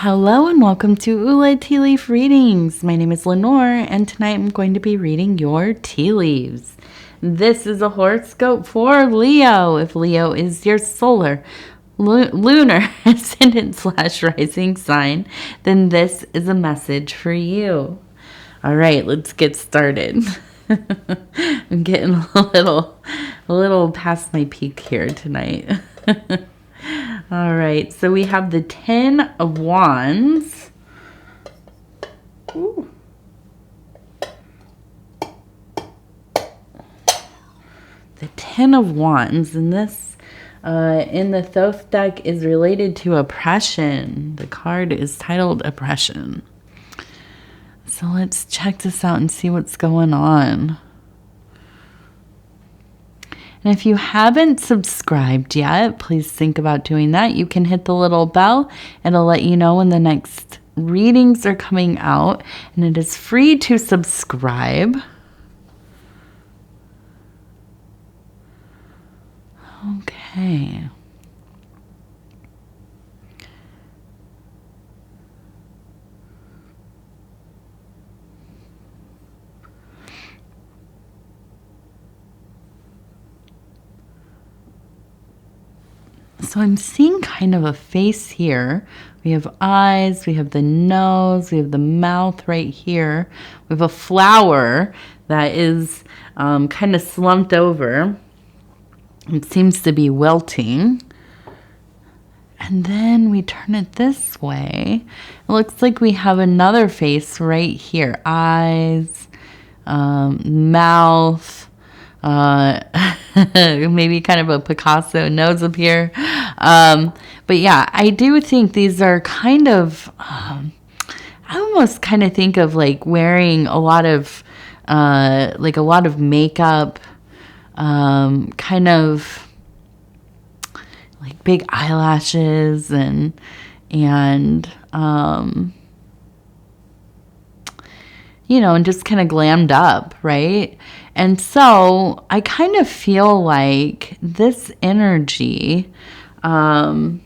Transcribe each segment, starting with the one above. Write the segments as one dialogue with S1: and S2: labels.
S1: Hello and welcome to Ula Tea Leaf Readings. My name is Lenor and tonight I'm going to be reading your tea leaves. This is a horoscope for Leo. If Leo is your solar, lunar, ascendant / rising sign, then this is a message for you. All right, let's get started. I'm getting a little past my peak here tonight. All right, so we have the 10 of Wands. Ooh. The 10 of Wands, and this in the Thoth deck is related to oppression. The card is titled Oppression. So let's check this out and see what's going on. And if you haven't subscribed yet, please think about doing that. You can hit the little bell. It'll let you know when the next readings are coming out. And it is free to subscribe. Okay. So I'm seeing kind of a face here. We have eyes, we have the nose, we have the mouth right here. We have a flower that is kind of slumped over. It seems to be wilting. And then we turn it this way. It looks like we have another face right here. Eyes, mouth. Maybe kind of a Picasso nose up here. But yeah, I do think these are kind of, I almost kind of think of like wearing a lot of makeup, kind of like big eyelashes and just kind of glammed up, right? And so I kind of feel like this energy, I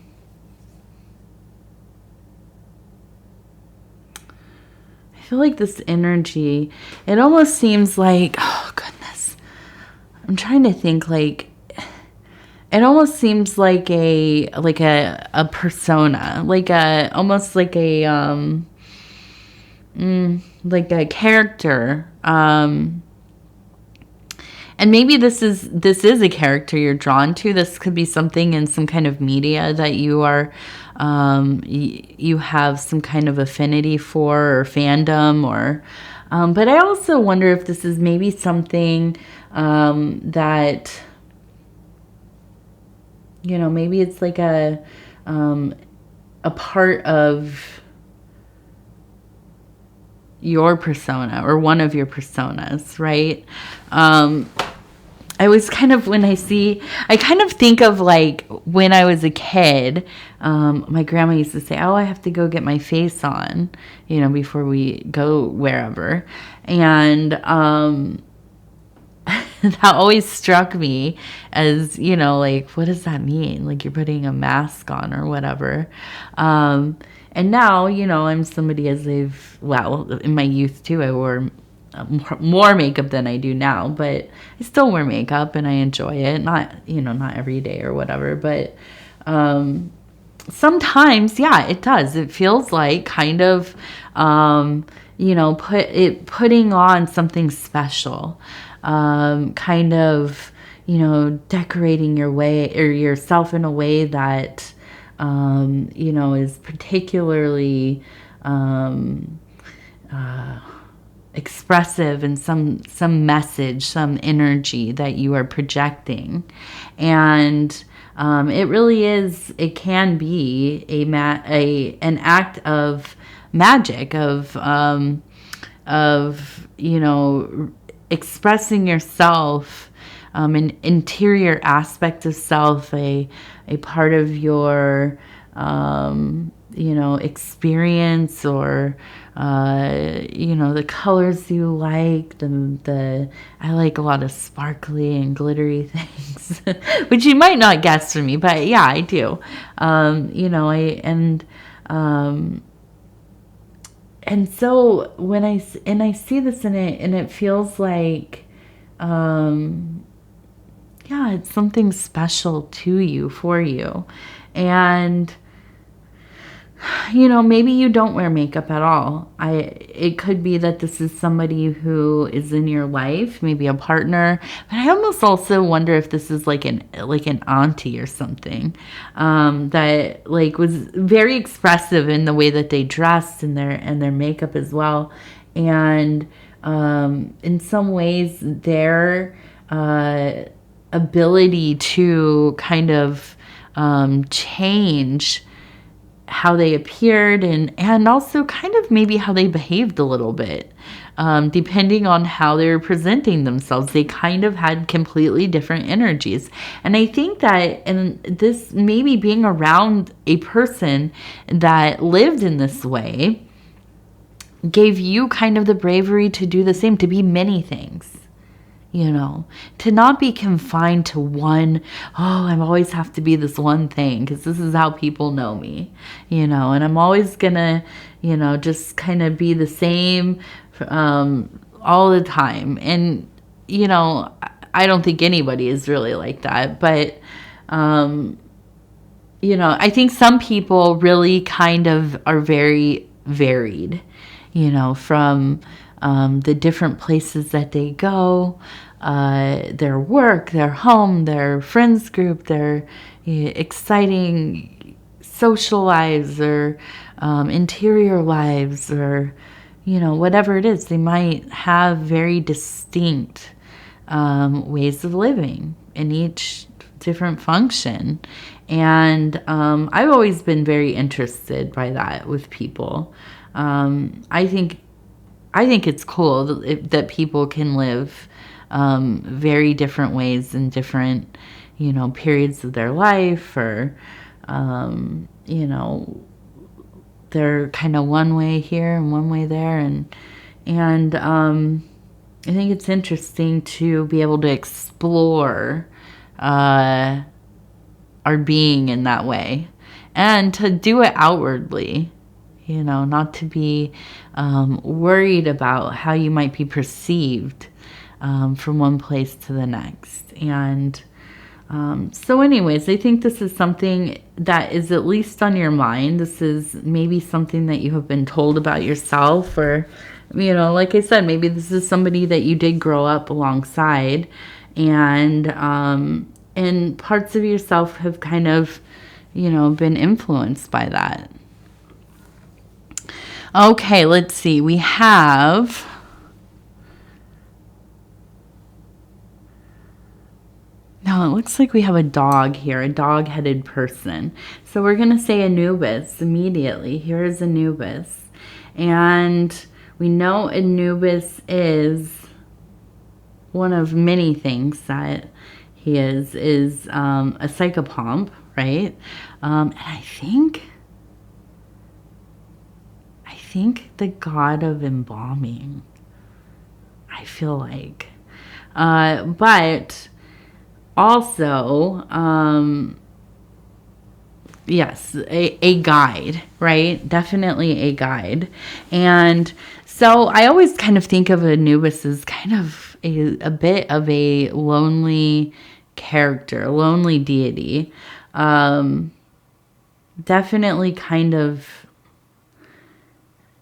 S1: feel like this energy, it almost seems like, oh goodness, I'm trying to think, like, it almost seems like a persona, almost like a character, and maybe this is a character you're drawn to. This could be something in some kind of media that you are, you have some kind of affinity for or fandom, or, but I also wonder if this is maybe something that, maybe it's like a part of your persona or one of your personas, right? I was kind of, I kind of think of like when I was a kid, my grandma used to say, oh, I have to go get my face on, before we go wherever. And that always struck me as, like, what does that mean? Like, you're putting a mask on or whatever. And now, I'm somebody in my youth too, I wore more makeup than I do now, but I still wear makeup and I enjoy it. Not every day or whatever, but sometimes, yeah, it does. It feels like kind of, putting on something special, kind of, decorating your way or yourself in a way that, is particularly expressive and some message, some energy that you are projecting. And it really is, it can be an act of magic, of expressing yourself, an interior aspect of self, a part of your experience, or the colors you like. I like a lot of sparkly and glittery things, which you might not guess from me, but yeah, I do. And so when I see this in it, and it feels like, yeah, it's something special to you, for you. And, maybe you don't wear makeup at all. It could be that this is somebody who is in your life, maybe a partner. But I almost also wonder if this is like an auntie or something, that like was very expressive in the way that they dressed and their makeup as well. And in some ways, their ability to kind of change how they appeared, and also kind of maybe how they behaved a little bit, depending on how they were presenting themselves. They kind of had completely different energies. And I think that, and this maybe being around a person that lived in this way gave you kind of the bravery to do the same, to be many things. To not be confined to one, I always have to be this one thing because this is how people know me, and I'm always gonna, just kind of be the same all the time. And, I don't think anybody is really like that. But, I think some people really kind of are very varied, from the different places that they go, their work, their home, their friends group, their exciting social lives, or interior lives, or whatever it is. They might have very distinct ways of living in each different function. And I've always been very interested by that with people. I think it's cool that people can live very different ways in different, periods of their life, or, they're kind of one way here and one way there. And I think it's interesting to be able to explore our being in that way, and to do it outwardly. Not to be worried about how you might be perceived from one place to the next. And so anyways, I think this is something that is at least on your mind. This is maybe something that you have been told about yourself, or, like I said, maybe this is somebody that you did grow up alongside, and parts of yourself have kind of, been influenced by that. Okay, let's see. We have... No, it looks like we have a dog here, a dog-headed person. So we're going to say Anubis immediately. Here is Anubis. And we know Anubis is one of many things that he is a psychopomp, right? And I think the god of embalming, I feel like. But also, yes, a guide, right? Definitely a guide. And so I always kind of think of Anubis as kind of a bit of a lonely character, a lonely deity. Definitely kind of,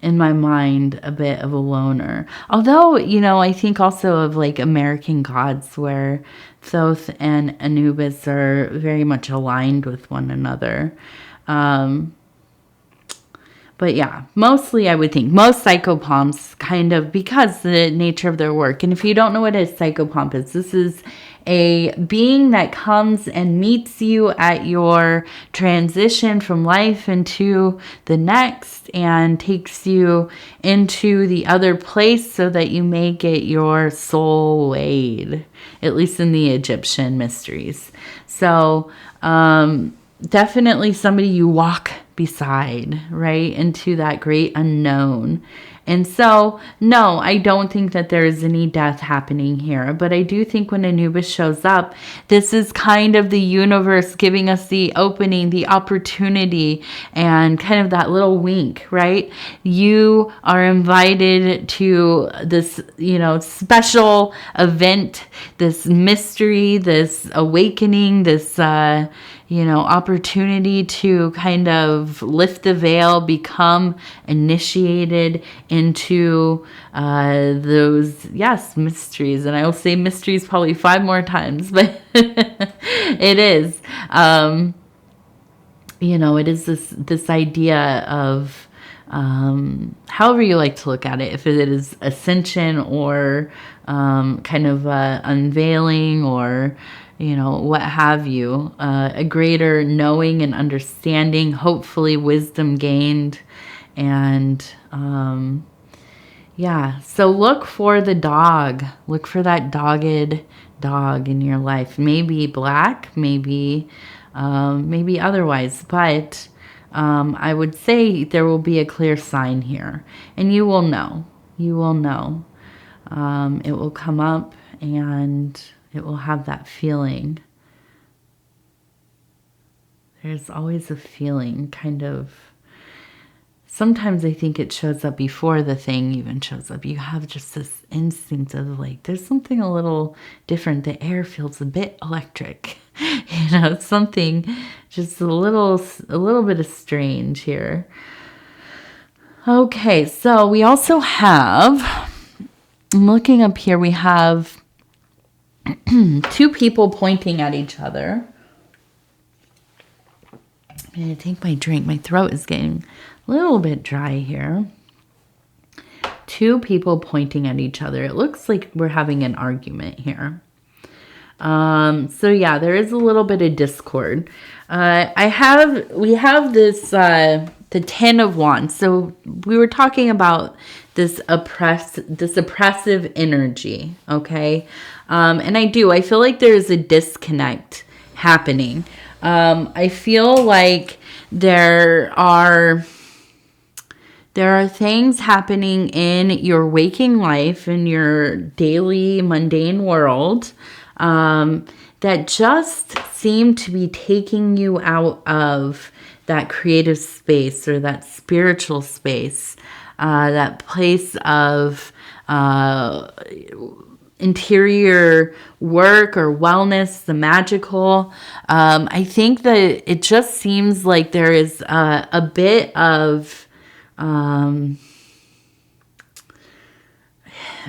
S1: in my mind, a bit of a loner. Although, I think also of like American gods, where Thoth and Anubis are very much aligned with one another. But yeah, mostly I would think most psychopomps kind of, because the nature of their work. And if you don't know what a psychopomp is, this is a being that comes and meets you at your transition from life into the next, and takes you into the other place so that you may get your soul weighed, at least in the Egyptian mysteries. So definitely somebody you walk beside, right, into that great unknown. And so, no, I don't think that there is any death happening here. But I do think when Anubis shows up, this is kind of the universe giving us the opening, the opportunity, and kind of that little wink, right? You are invited to this, special event, this mystery, this awakening, this, opportunity to kind of lift the veil, become initiated into those, yes, mysteries. And I will say mysteries probably 5 more times, but it is, it is this idea of, however you like to look at it, if it is ascension or kind of unveiling or what have you, a greater knowing and understanding, hopefully wisdom gained. And so look for the dog. Look for that dogged dog in your life. Maybe black, maybe otherwise, but I would say there will be a clear sign here, and you will know. You will know. It will come up, and it will have that feeling. There's always a feeling, kind of. Sometimes I think it shows up before the thing even shows up. You have just this instinct of like, there's something a little different. The air feels a bit electric. Something just a little bit of strange here. Okay, so we also have, I'm looking up here, we have 2 people pointing at each other. I'm going to take my drink. My throat is getting a little bit dry here. 2 people pointing at each other. It looks like we're having an argument here. There is a little bit of discord. We have this, the 10 of Wands. So we were talking about this oppressive energy. Okay. And I feel like there's a disconnect happening. I feel like there are things happening in your waking life, in your daily mundane world, that just seem to be taking you out of that creative space or that spiritual space, that place of interior work or wellness, the magical. I think that it just seems like there is a bit of,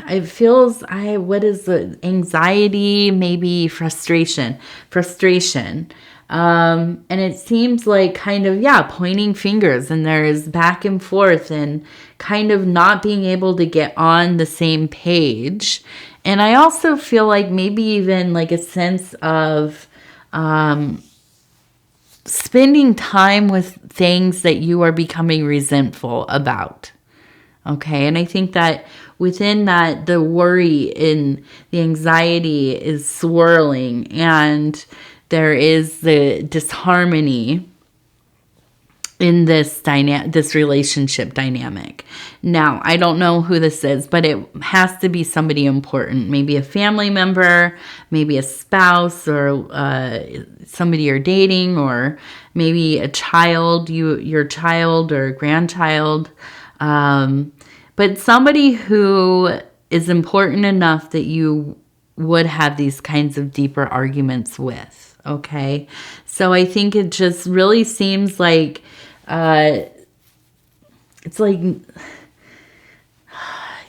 S1: it feels, what is the anxiety, maybe frustration. And it seems like kind of, pointing fingers, and there's back and forth and kind of not being able to get on the same page. And I also feel like maybe even like a sense of spending time with things that you are becoming resentful about. Okay. And I think that within that, the worry and the anxiety is swirling, and there is the disharmony in this relationship dynamic. Now, I don't know who this is, but it has to be somebody important. Maybe a family member, maybe a spouse, or somebody you're dating, or maybe a child, your child or grandchild. But somebody who is important enough that you would have these kinds of deeper arguments with. Okay. So I think it just really seems like, it's like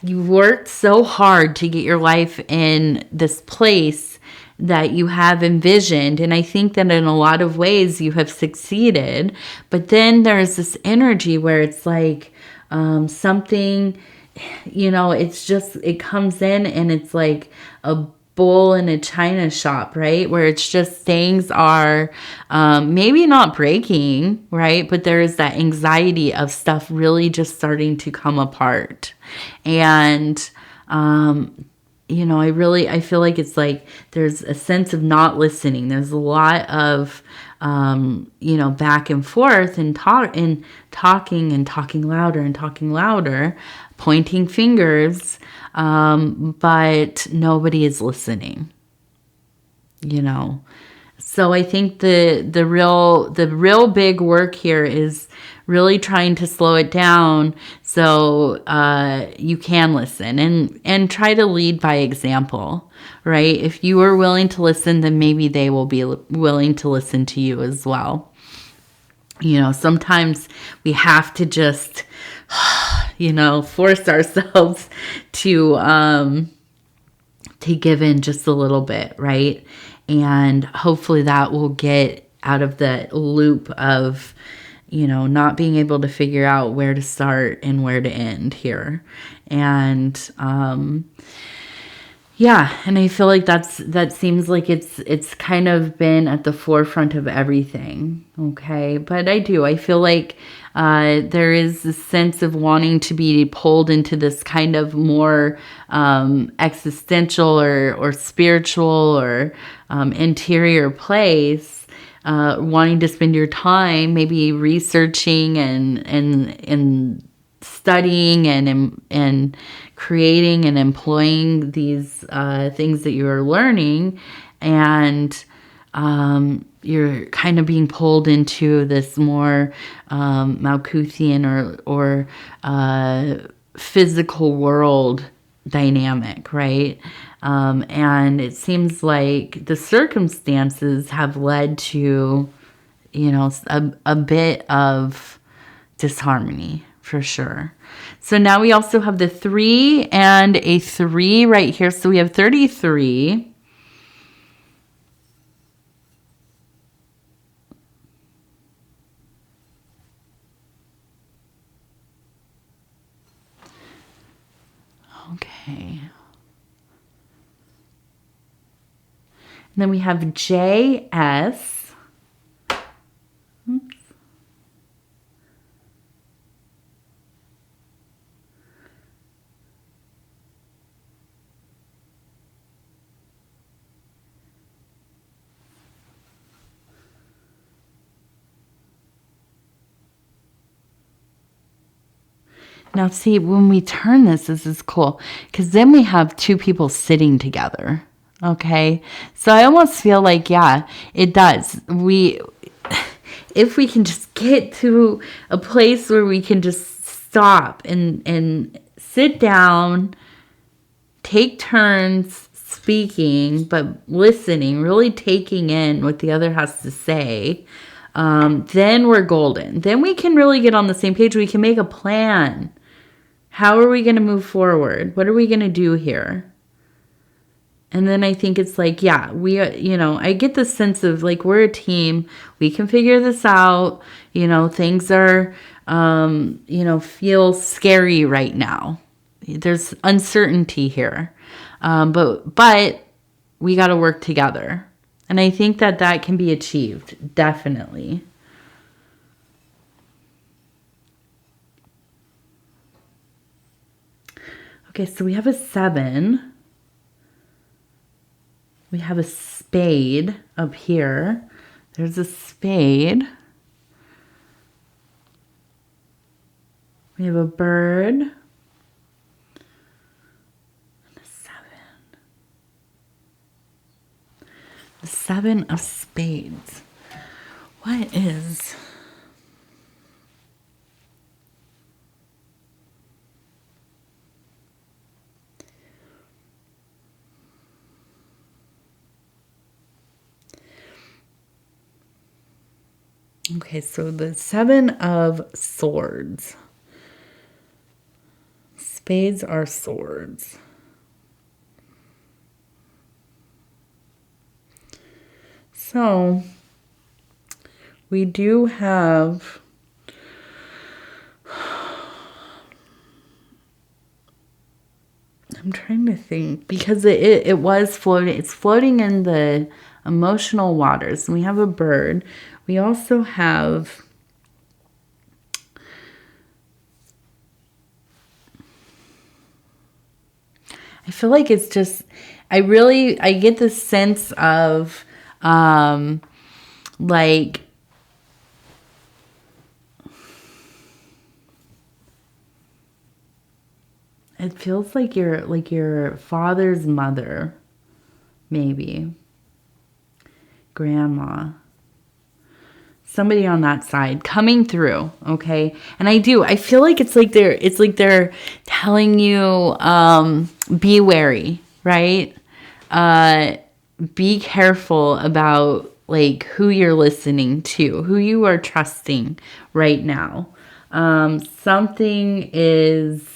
S1: you worked so hard to get your life in this place that you have envisioned. And I think that in a lot of ways you have succeeded. But then there's this energy where it's like something, it's just, it comes in and it's like a bull in a china shop, right? Where it's just things are maybe not breaking, right? But there is that anxiety of stuff really just starting to come apart. And, I feel like it's like there's a sense of not listening. There's a lot of back and forth and talking louder, pointing fingers, but nobody is listening, So I think the real big work here is really trying to slow it down so you can listen and try to lead by example, right? If you are willing to listen, then maybe they will be willing to listen to you as well. Sometimes we have to just, force ourselves to give in just a little bit, right? And hopefully that will get out of the loop of, not being able to figure out where to start and where to end here. And, and I feel like that seems like it's kind of been at the forefront of everything. Okay. But I feel like, there is a sense of wanting to be pulled into this kind of more, existential or spiritual or, interior place, wanting to spend your time maybe researching and studying and creating and employing these things that you're learning, and you're kind of being pulled into this more Malkuthian or physical world dynamic, right? And it seems like the circumstances have led to, a bit of disharmony for sure. So now we also have the 3 and a 3 right here. So we have 33. Okay. And then we have JS. Oops. Now see, when we turn this is cool, because then we have 2 people sitting together. Okay. So I almost feel like, yeah, it does. If we can just get to a place where we can just stop and sit down, take turns speaking, but listening, really taking in what the other has to say, then we're golden. Then we can really get on the same page. We can make a plan. How are we going to move forward? What are we going to do here? And then I think it's like, yeah, I get the sense of like, we're a team. We can figure this out. Things are, feel scary right now. There's uncertainty here. But we got to work together. And I think that can be achieved. Definitely. Okay, so we have a 7. We have a spade up here. There's a spade. We have a bird. And a 7. The 7 of spades. What is... Okay, so the 7 of swords. Spades are swords. So we do have I'm trying to think, because it was floating. It's floating in the emotional waters. And we have a bird. We also have I feel like it's just I get this sense of like, it feels like your father's mother, maybe grandma, somebody on that side coming through. Okay. And I feel like it's like they're telling you, be wary, right? Be careful about like who you're listening to, who you are trusting right now. Something is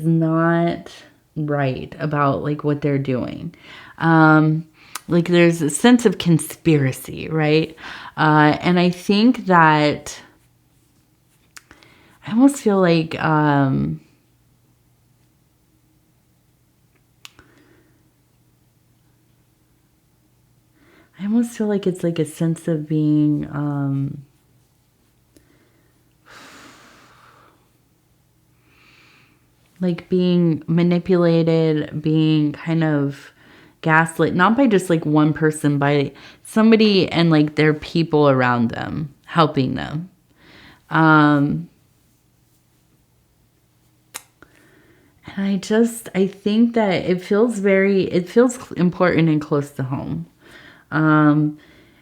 S1: not right about like what they're doing. Like there's a sense of conspiracy, right? And I think that I almost feel like it's like a sense of being like being manipulated, being kind of gaslit, not by just like one person, by somebody and like their people around them, helping them. And I think that it feels important and close to home.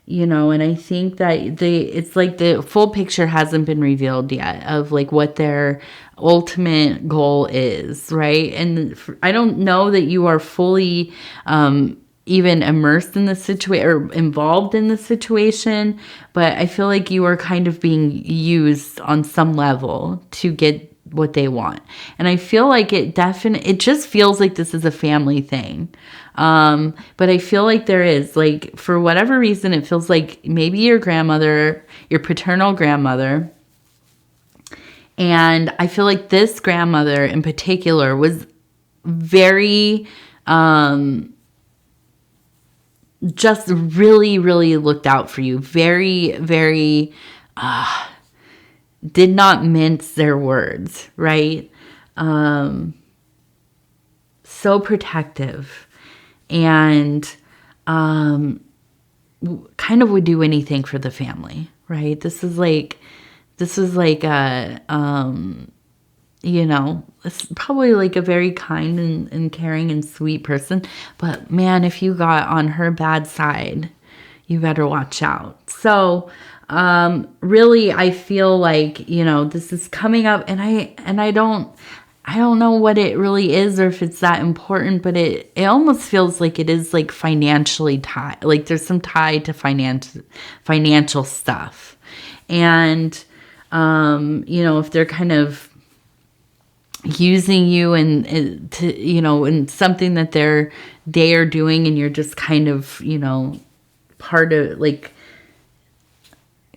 S1: You know, and I think that it's like the full picture hasn't been revealed yet of like what their ultimate goal is, right? And I don't know that you are fully even immersed in the situation or involved in the situation, but I feel like you are kind of being used on some level to get what they want. And I feel like it just feels like this is a family thing. But I feel like there is, like, for whatever reason, it feels like maybe your grandmother, your paternal grandmother. And I feel like this grandmother in particular was very, just really, really looked out for you. Very, very, did not mince their words, right? So protective, and kind of would do anything for the family, right? This is like a, you know, it's probably like a very kind and caring and sweet person. But man, if you got on her bad side, you better watch out. So, really, I feel like, you know, this is coming up, and I don't know what it really is or if it's that important, but it almost feels like it is like financially tied. Like there's some tie to financial stuff. And, you know, if they're kind of using you and to, you know, in something that they are doing, and you're just kind of, you know, part of, like,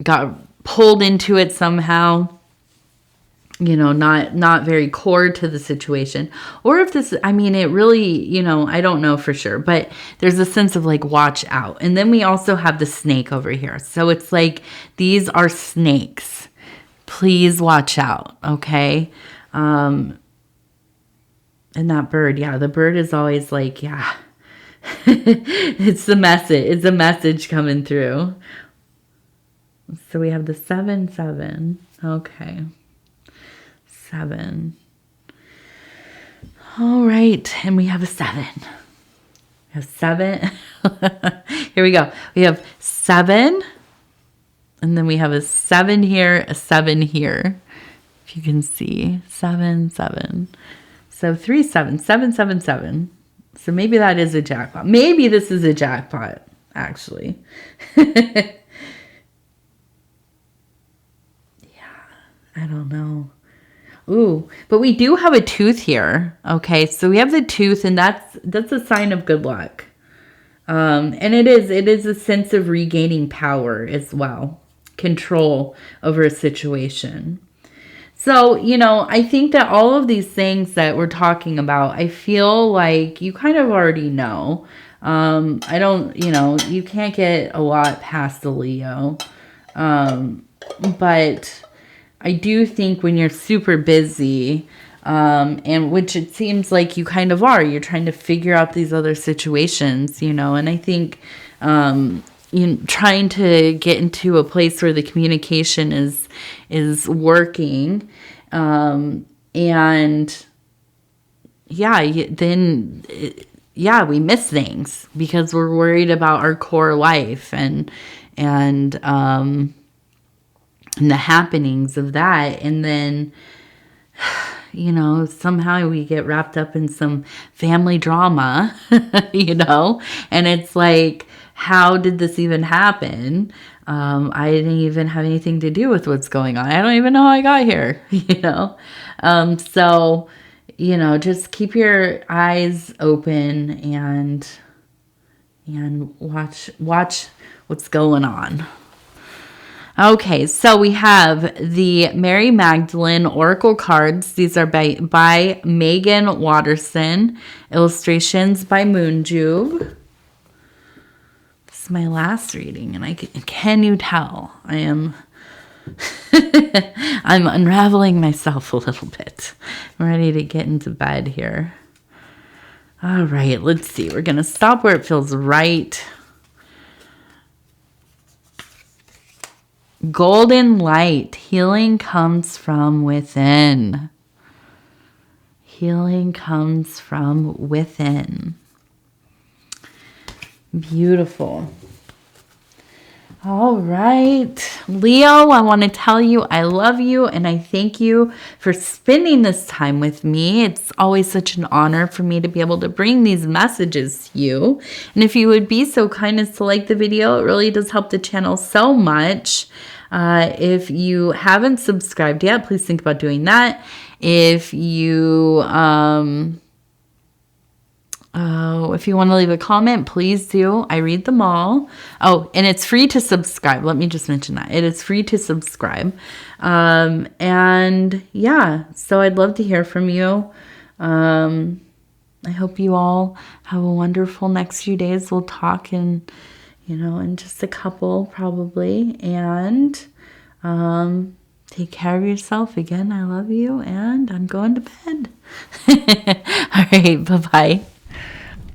S1: got pulled into it somehow, you know, not very core to the situation. Or if this, I mean, it really, you know, I don't know for sure, but there's a sense of like, watch out. And then we also have the snake over here. So it's like, these are snakes. Please watch out. Okay. And that bird, yeah, the bird is always like, yeah, it's the message. It's a message coming through. So we have the 7-7. Okay. 7. All right. And we have a 7. We have 7. Here we go. We have 7. And then we have a 7 here, a 7 here. If you can see. 7, 7. So 3, 7, 7, 7, 7. So maybe that is a jackpot. Maybe this is a jackpot, actually. I don't know. Ooh, but we do have a tooth here. Okay, so we have the tooth, and that's a sign of good luck. And it is a sense of regaining power as well, control over a situation. So, you know, I think that all of these things that we're talking about, I feel like you kind of already know. I don't, you know, you can't get a lot past the Leo. But I do think when you're super busy, And which it seems like you kind of are. You're trying to figure out these other situations, you know, and I think trying to get into a place where the communication is working, and we miss things because we're worried about our core life and the happenings of that. And then, you know, somehow we get wrapped up in some family drama, you know, and it's like, how did this even happen? I didn't even have anything to do with what's going on. I don't even know how I got here, you know? So, you know, just keep your eyes open and watch what's going on. Okay, so we have the Mary Magdalene Oracle cards. These are by Megan Watterson. Illustrations by Moonjube. This is my last reading, and can you tell? I'm unraveling myself a little bit. I'm ready to get into bed here. All right, let's see. We're going to stop where it feels right. Golden light. Healing comes from within. Healing comes from within. Beautiful. All right, Leo, I want to tell you I love you and I thank you for spending this time with me. It's always such an honor for me to be able to bring these messages to you. And if you would be so kind as to like the video, it really does help the channel so much. If you haven't subscribed yet, please think about doing that. If you want to leave a comment, please do. I read them all. Oh, and it's free to subscribe. Let me just mention that. It is free to subscribe. And yeah, so I'd love to hear from you. I hope you all have a wonderful next few days. We'll talk in just a couple probably. And take care of yourself. Again, I love you, and I'm going to bed. All right, bye-bye.